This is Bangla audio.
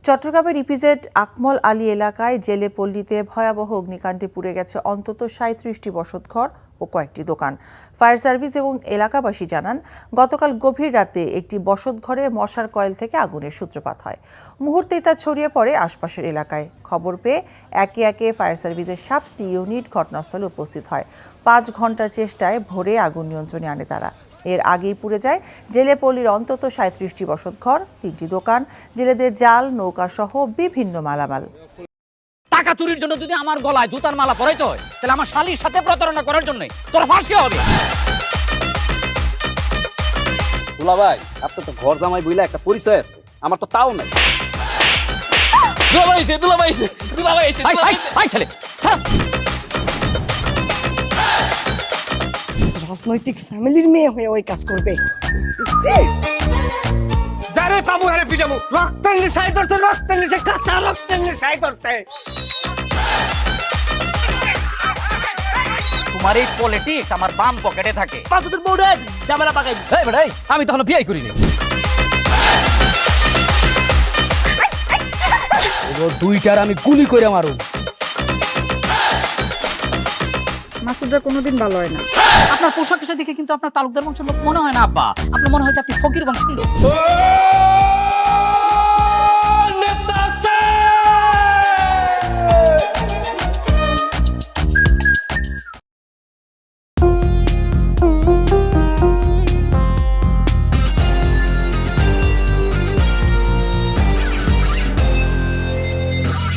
চট্টগ্রামের ইপিজেড আকমল আলী এলাকায় জেলে পল্লীতে ভয়াবহ অগ্নিকাণ্ডে পুড়ে গেছে অন্তত ৩৭টি বসতঘর ও কয়েকটি দোকান। ফায়ার সার্ভিস এবং এলাকাবাসী জানান, গতকাল গভীর রাতে একটি বসতঘরে মশার কয়েল থেকে আগুনের সূত্রপাত হয়। মুহূর্তেই তা ছড়িয়ে পড়ে আশপাশের এলাকায়। খবর পেয়ে একে একে ফায়ার সার্ভিসের 7টি ইউনিট ঘটনাস্থলে উপস্থিত হয়। ৫ ঘন্টার চেষ্টায় ভোরে আগুন নিয়ন্ত্রণে আনে তারা। এর আগেই পুড়ে যায় জেলেপল্লীর অন্তত ৩৭টি বসতঘর, 3টি দোকান, জেলেদের জাল, নৌকা সহ বিভিন্ন মালামাল। টাকা চুরির জন্য যদি আমার গলায় জুতার মালা পরাইতে হয়, তাহলে আমার শালীর সাথে প্রতারণা করার জন্য তোর ফাঁসি হবে। দুলা ভাই, আপনার তো ঘর জামাই বইলা একটা পরিচয় আছে, আমার তো তাও নাই। ছেলে রাজনৈতিক ফ্যামিলির মেয়ে হয়ে ওই কাজ করবে। যারে পাবো হারে পিটাবো, রক্তের নেশায় ধরতে, রক্তের নেশায়, কাঁচা রক্তের নেশায় ধরতে। তোমার এই পলিটিক্স আমার বাম পকেটে থাকে। তোর বউরে ঝামেলা পাকাই। আমি তখন বিয়ে করিনি। দুইটার আমি গুলি করে মারু। মাসুদরা কোনোদিন ভালো হয় না। আপনার পোশাক আশাক দেখে কিন্তু আপনার তালুকদার বংশের লোক মনে হয় না আব্বা, আপনার মনে হয় যে আপনি ফকির বংশের লোক।